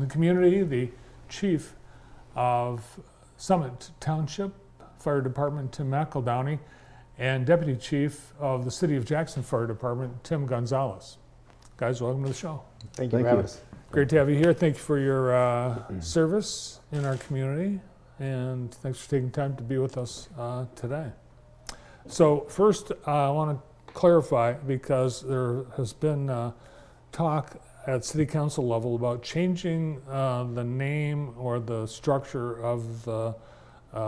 in the community, the chief of Summit Township Fire Department, Tim McEldowney, and Deputy Chief of the City of Jackson Fire Department, Tim Gonzalez. Guys, welcome to the show. Thank you for having us. Great to have you here. Thank you for your service in our community, and thanks for taking time to be with us today. So first, I want to clarify, because there has been talk at City Council level about changing the name or the structure of the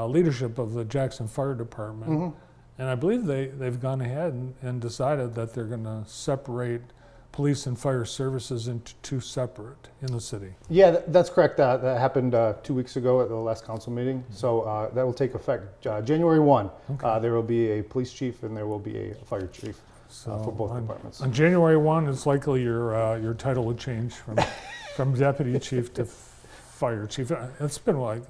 leadership of the Jackson Fire Department. Mm-hmm. And I believe they've gone ahead and decided that they're going to separate police and fire services into two separate in the city. Yeah, that's correct. That happened 2 weeks ago at the last council meeting. So that will take effect January 1. Okay. There will be a police chief and there will be a fire chief for both departments. On January 1, it's likely your title would change from deputy chief to fire chief. It's been like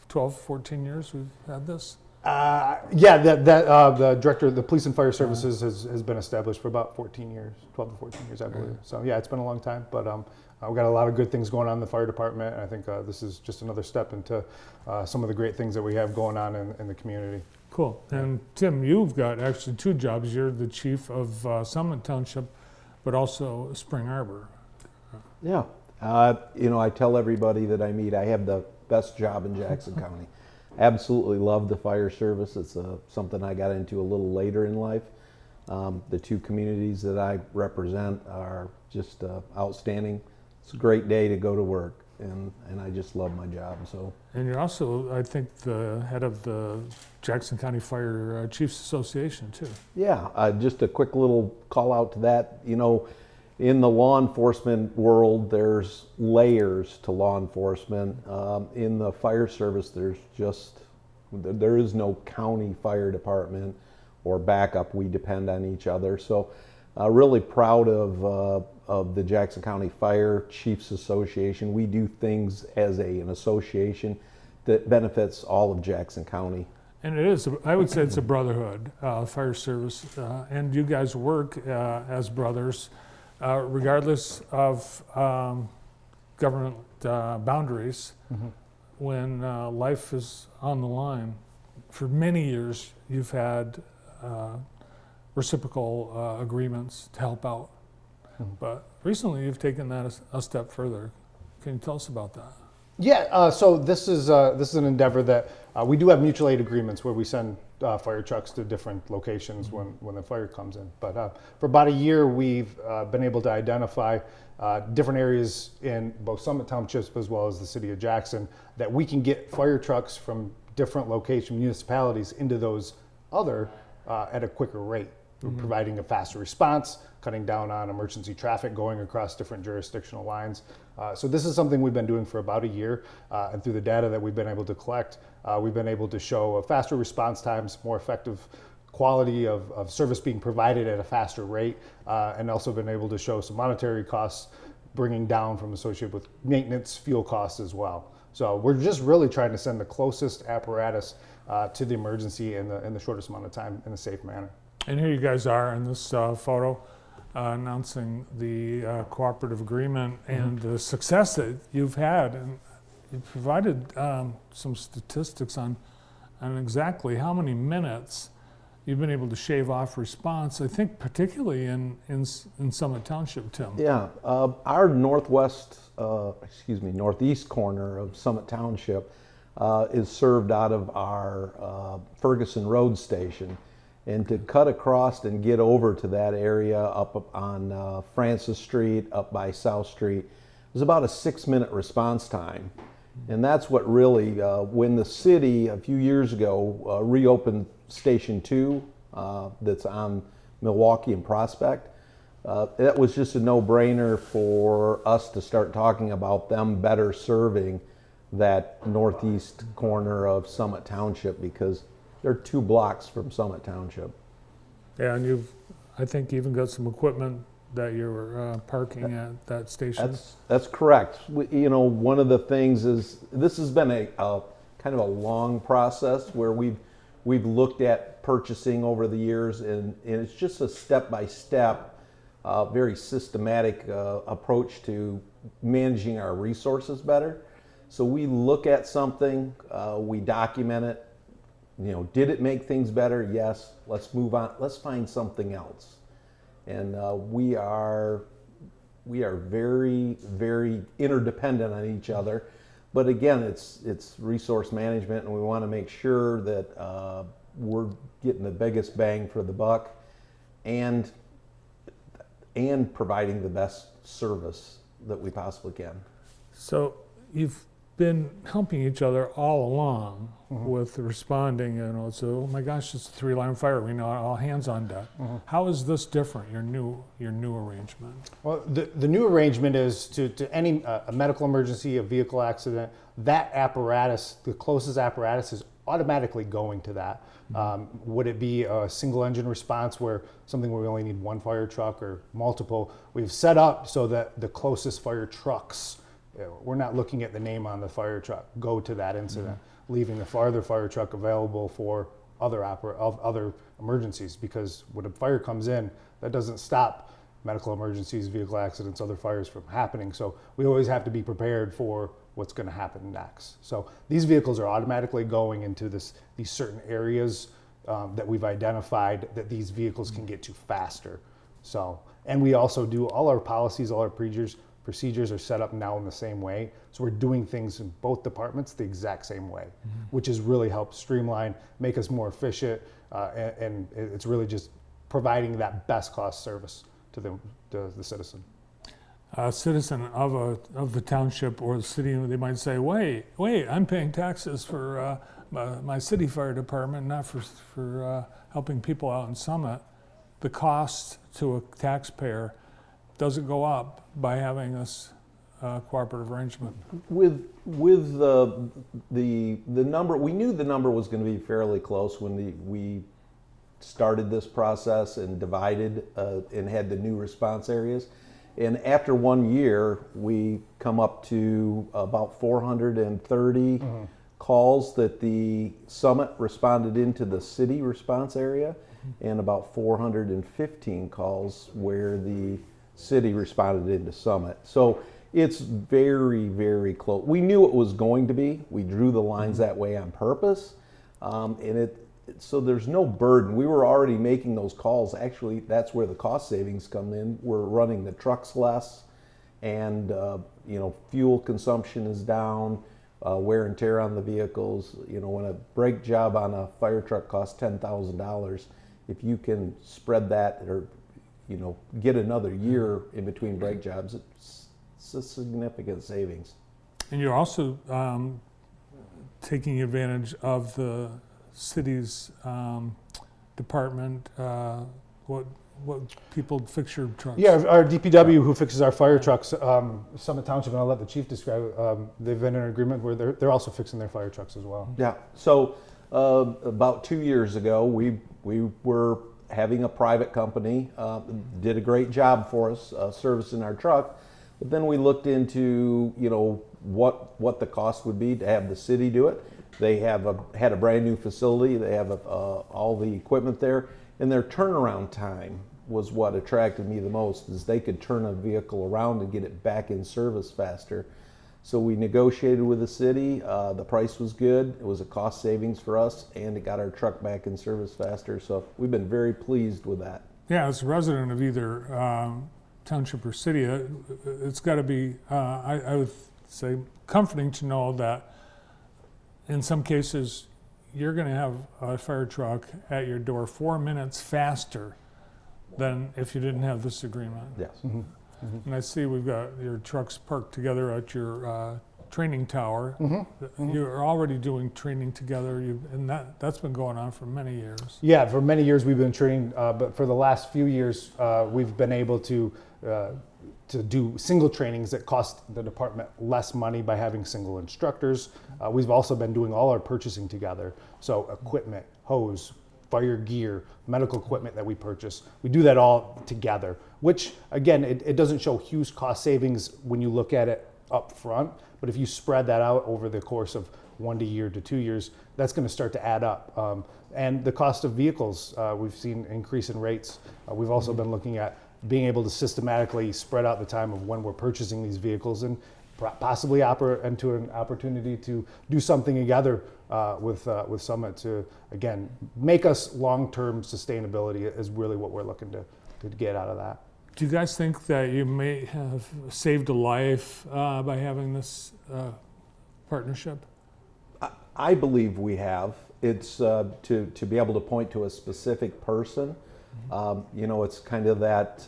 12, 14 years we've had this. Yeah, the director of the police and fire services has been established for about 14 years, 12 to 14 years, I believe. So yeah, it's been a long time, but we've got a lot of good things going on in the fire department, and I think this is just another step into some of the great things that we have going on in the community. Cool. And Tim, you've got actually two jobs. You're the chief of Summit Township, but also Spring Arbor. Yeah. I tell everybody that I meet, I have the best job in Jackson County. Absolutely love the fire service. It's something I got into a little later in life. The two communities that I represent are just outstanding. It's a great day to go to work, and I just love my job. So. And you're also, I think, the head of the Jackson County Fire Chiefs Association too. Yeah, just a quick little call out to that. In the law enforcement world, there's layers to law enforcement. In the fire service, there is no county fire department or backup. We depend on each other. So really proud of the Jackson County Fire Chiefs Association. We do things as an association that benefits all of Jackson County. And it is, I would say it's a brotherhood, fire service, and you guys work as brothers. Regardless of government boundaries, when life is on the line. For many years, you've had reciprocal agreements to help out. But recently, you've taken that a step further. Can you tell us about that? Yeah, so this is an endeavor that we do have mutual aid agreements where we send fire trucks to different locations when the fire comes in. But for about a year, we've been able to identify different areas in both Summit Townships as well as the city of Jackson that we can get fire trucks from different municipalities into those other at a quicker rate. We're providing a faster response, cutting down on emergency traffic going across different jurisdictional lines. So this is something we've been doing for about a year, and through the data that we've been able to collect, we've been able to show faster response times, more effective quality of service being provided at a faster rate, and also been able to show some monetary costs bringing down from associated with maintenance, fuel costs as well. So we're just really trying to send the closest apparatus to the emergency in the shortest amount of time in a safe manner. And here you guys are in this photo announcing the cooperative agreement and the success that you've had. And you provided some statistics on exactly how many minutes you've been able to shave off response, I think particularly in Summit Township, Tim. Yeah, our northeast corner of Summit Township is served out of our Ferguson Road Station. And to cut across and get over to that area up on Francis Street, up by South Street, was about a 6-minute response time. And that's what really, when the city a few years ago reopened Station 2, that's on Milwaukee and Prospect, that was just a no-brainer for us to start talking about them better serving that northeast corner of Summit Township, because they're 2 blocks from Summit Township. Yeah, and you've, I think, even got some equipment that you're parking at that station. That's correct. One of the things is this has been a kind of a long process where we've looked at purchasing over the years, and it's just a step-by-step very systematic approach to managing our resources better. So we look at something, we document it. You know, did it make things better? Yes. Let's move on. Let's find something else. And we are very, very interdependent on each other. But again, it's resource management, and we want to make sure that we're getting the biggest bang for the buck, and providing the best service that we possibly can. So you've been helping each other all along with responding, you know, so, oh my gosh, it's a 3-line fire, we know, all hands on deck. How is this different, your new arrangement? Well, the new arrangement is to any a medical emergency, a vehicle accident, that apparatus, the closest apparatus is automatically going to that. Would it be a single engine response where we only need one fire truck or multiple? We've set up so that the closest fire trucks, we're not looking at the name on the fire truck, go to that incident, leaving the farther fire truck available for other emergencies, because when a fire comes in, that doesn't stop medical emergencies, vehicle accidents, other fires from happening. So we always have to be prepared for what's going to happen next. So these vehicles are automatically going into these certain areas that we've identified that these vehicles can get to faster. So, and we also do all our policies, all our procedures are set up now in the same way. So we're doing things in both departments the exact same way, which has really helped streamline, make us more efficient, and it's really just providing that best cost service to the citizen. A citizen of the township or the city, they might say, wait, I'm paying taxes for my city fire department, not for helping people out in Summit. The cost to a taxpayer doesn't go up by having this cooperative arrangement. With the number, we knew the number was going to be fairly close when we started this process and divided and had the new response areas. And after 1 year, we come up to about 430 calls that the Summit responded into the city response area, and about 415 calls where the city responded into Summit. So it's very, very close. We knew it was going to be. We drew the lines that way on purpose, so there's no burden. We were already making those calls. Actually, that's where the cost savings come in. We're running the trucks less, and fuel consumption is down, wear and tear on the vehicles. You know, when a brake job on a fire truck costs $10,000, if you can spread that or get another year in between brake jobs, it's a significant savings. And you're also taking advantage of the city's department, what people fix your trucks. Yeah, our DPW who fixes our fire trucks, Summit Township, and I'll let the chief describe it, they've been in an agreement where they're also fixing their fire trucks as well. Yeah, so about 2 years ago, we were having a private company, did a great job for us servicing our truck, but then we looked into what the cost would be to have the city do it. They had a brand new facility. They have all the equipment there, and their turnaround time was what attracted me the most. Is they could turn a vehicle around and get it back in service faster. So we negotiated with the city. The price was good. It was a cost savings for us, and it got our truck back in service faster. So we've been very pleased with that. Yeah, as a resident of either township or city, it's got to be, I would say, comforting to know that in some cases, you're going to have a fire truck at your door 4 minutes faster than if you didn't have this agreement. Yes. And I see we've got your trucks parked together at your training tower. You're already doing training together, and that's been going on for many years. Yeah, for many years we've been training, but for the last few years we've been able to do single trainings that cost the department less money by having single instructors. We've also been doing all our purchasing together. So equipment, hose, fire gear, medical equipment that we purchase, we do that all together, which again, it doesn't show huge cost savings when you look at it up front, but if you spread that out over the course of 1 year to 2 years, that's going to start to add up. And the cost of vehicles, we've seen increase in rates. We've also been looking at being able to systematically spread out the time of when we're purchasing these vehicles and possibly into an opportunity to do something together with Summit to, again, make us long-term sustainability is really what we're looking to get out of that. Do you guys think that you may have saved a life by having this partnership? I believe we have. It's to be able to point to a specific person. You know, it's kind of that,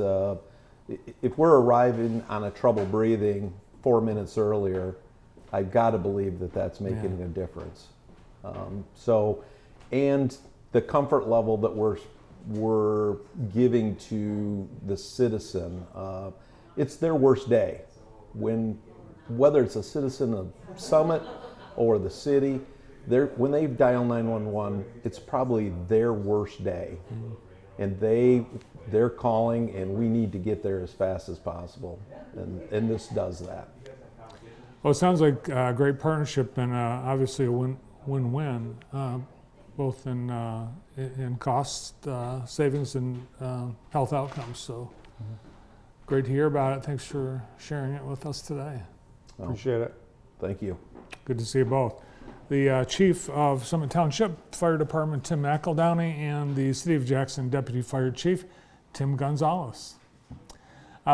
if we're arriving on a trouble breathing 4 minutes earlier, I've got to believe that that's making a difference. So, and the comfort level that we're giving to the citizen, it's their worst day. Whether it's a citizen of Summit or the city, when they dial 911, it's probably their worst day. And they're calling, and we need to get there as fast as possible. And this does that. Well, it sounds like a great partnership and obviously a win-win, both in cost savings and health outcomes. So great to hear about it. Thanks for sharing it with us today. Appreciate it. Thank you. Good to see you both. The Chief of Summit Township Fire Department, Tim McEldowney, and the City of Jackson Deputy Fire Chief, Tim Gonzalez.